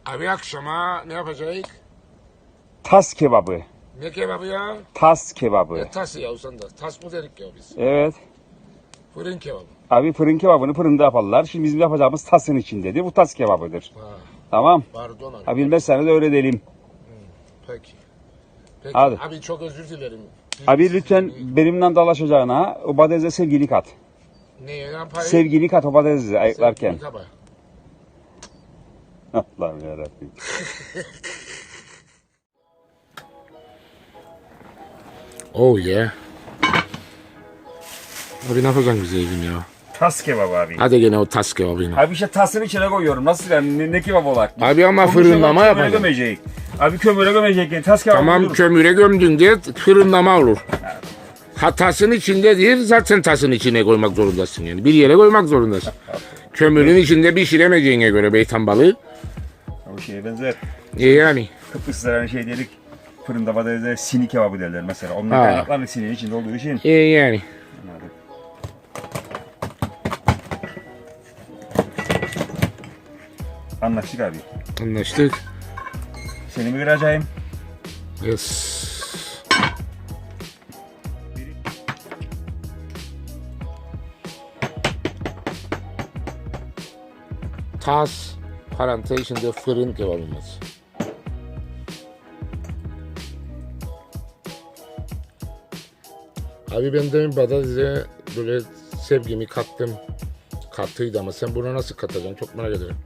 Abi akşama ne yapacağız? Tas kebabı. Ne kebabı ya? Tas kebabı. Ne tası ya sen de? Tas mı dedik ya biz? Evet. Fırın kebabı. Abi fırın kebabını fırında yaparlar. Şimdi bizim yapacağımız tasın içindedir. Bu tas kebabıdır. Ha, Tamam. pardon abi. Ha bilmezseniz de öyle diyelim. Peki. Peki Hadi. abi çok özür dilerim. Abi lütfen benimle dalaşacağına o badeze sevgili kat. Ne yapayım? Sevgili kat o badeze ayıklarken. Sevgili kaba. Allah'ım yarabbim. Oh yeah. Abi ne yapacaksın bize evim ya? Tas kebabı abi. Hadi gene o tas kebabını. Abi işte tasın içine koyuyorum. Nasıl yani ne kebabı olarak? Abi ama fırınlama yapalım. Gömecek. Abi kömüre gömecek. Yani tas kebabı Tamam olur. kömüre gömdün diye fırınlama olur. Ha tasın içinde değil zaten tasın içine koymak zorundasın yani. Bir yere koymak zorundasın. Kömürün içinde pişiremeyeceğine göre beytan balığı. O şeye benzer. Yani. Kıbrıslılar hani şey dedik. Fırında badeze sini kebabı derler mesela. Onlar kaynaklarla sininin içinde olduğu için. Yani. Anladım. Anlaştık abi. Anlaştık. Seni mi kıracağım? Yes. Tas parantez içinde fırın kebabımız. Abi ben demin badeze böyle sevgimi kattım. Katıydı ama sen bunu nasıl katacaksın çok merak ediyorum.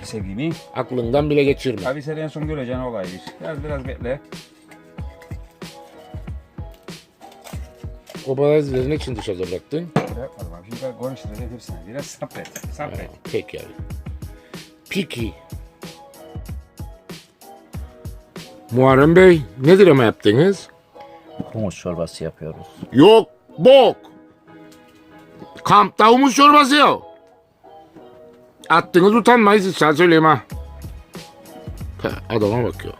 Sevgimi. Aklından bile geçirme. Abi sen en son göreceğin olaydır. Biraz bekle. O badezelerin için dışarı bıraktın. Yapmadım abi. Şimdi konuşturacağım hepsine. Biraz sabret. Sabret. Peki abi. Peki. Muharrem Bey nedir ama yaptınız? Humus çorbası yapıyoruz. Yok bok. Kampta humus çorbası yok. Attınız utanmayız sen söyleyeyim ha. Adama bakıyor.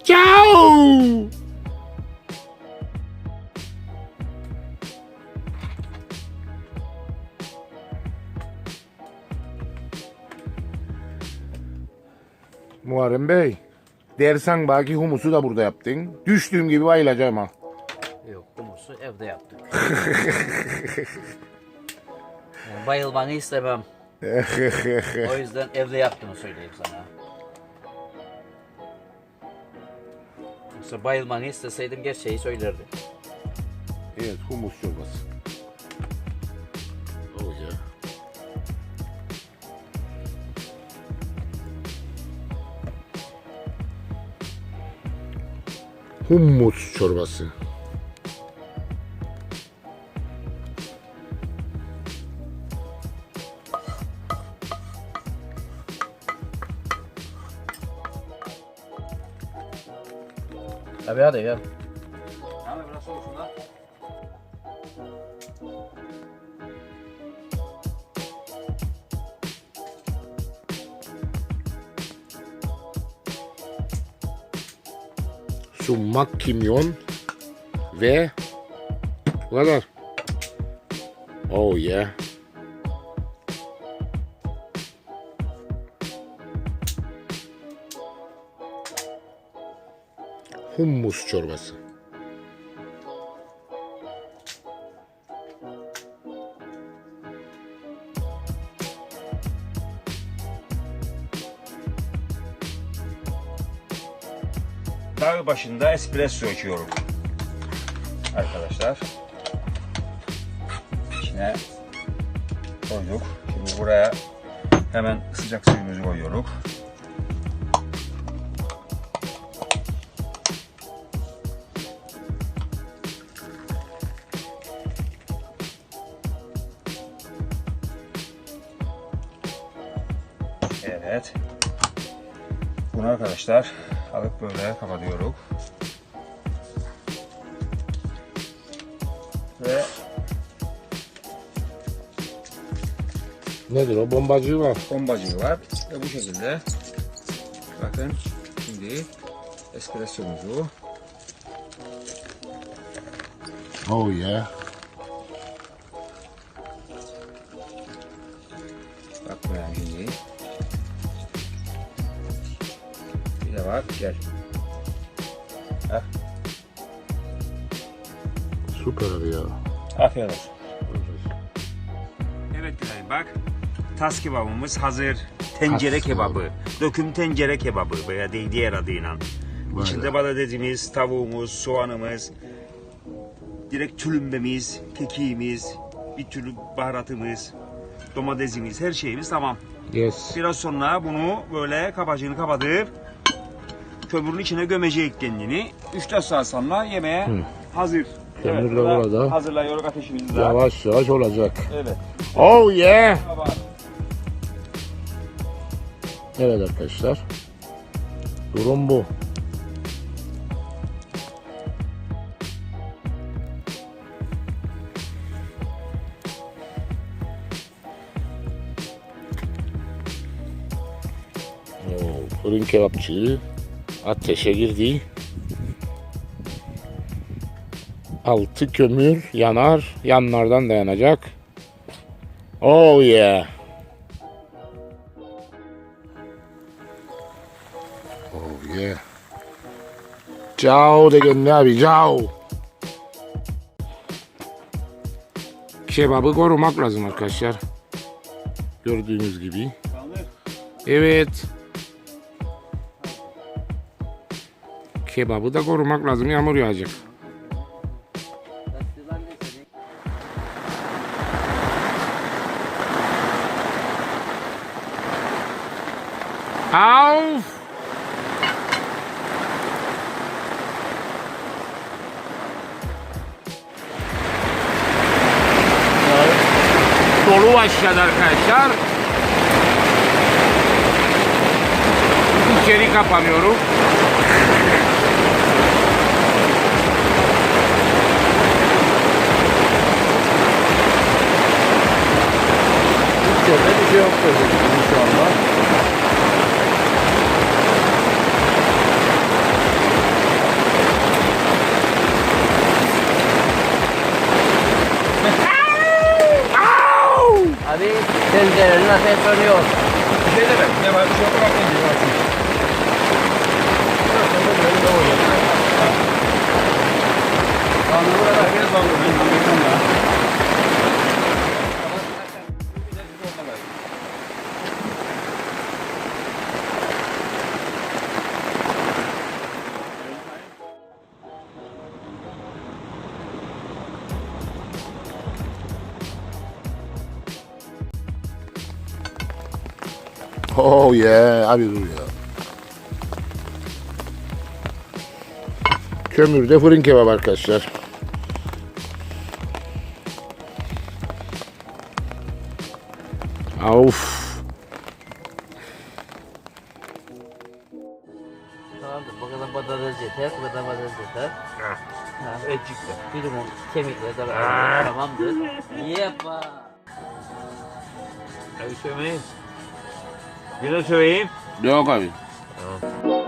Ciao. Muharrem Bey, dersen belki humusu da burada yaptın. Düştüğüm gibi bayılacağım ha. Yok, humusu evde yaptık. Yani bayılmanı istemem. O yüzden evde yaptığımı söyleyeyim sana. Yoksa bayılmanı isteseydim gerçeği söylerdim. Evet, humus çorbası. Oh ya. Humus çorbası. Abi hadi ya. Abi biraz olsun da. Sumak, kimyon ve bu kadar. Oh yeah. Hummus çorbası. Dağ başında espresso içiyorum. Arkadaşlar. İçine koyduk. Şimdi buraya hemen sıcak suyumuzu koyuyoruz. Evet. Bunu arkadaşlar alıp böyle kapatıyoruz. Ve Nedir o? Bombacı var. bombacığı var. Ve bu şekilde bakın şimdi espressomuzu Oh yeah. Bak buraya şimdi. Bir de bak gel. Heh. Süper abi ya. Afiyet olsun. Evet Günay bak. Tas kebabımız hazır. Tencere Tas kebabı. Döküm tencere kebabı veya diğer adıyla. İçinde patatesimiz, tavuğumuz, soğanımız, direkt tülümbemiz, kekiğimiz, bir türlü baharatımız, domatesimiz, her şeyimiz tamam. Yes. Biraz sonra bunu böyle kabacığını kapatıp kömürün içine gömecek kendini. 3-4 saat sonra yemeğe hazır. Kömür de burada burada. hazırlıyoruz ateşimizi. Yavaş yavaş olacak. Evet. Oh yeah. Baba. Evet arkadaşlar. Durum bu. Fırın kebapçı ateşe girdi. Altı kömür yanar, yanlardan da yanacak. Oh yeah. Oh yeah. Ciao de Günay abi, ciao. Kebabı korumak lazım arkadaşlar. Gördüğünüz gibi. Evet. Kebabı da korumak lazım, yağmur yağacak. Auf! Dolu başladı arkadaşlar. İçeri kapanıyorum. İçeride bir şey yok şu anda. Abi tencerenin ateş sönüyor. Bir şey demek. Ne var? Bir şey yok. Oh yeah, abi dur ya. Kömürde fırın kebap arkadaşlar. Of. Tamamdır. Bu kadar patates yeter. Bu kadar patates yeter. Et çıktı. Bilimum kemikleri de tamamdır. Yepa. Hadi söyleyeyim. Yine söyleyeyim. Yok abi. Tamam.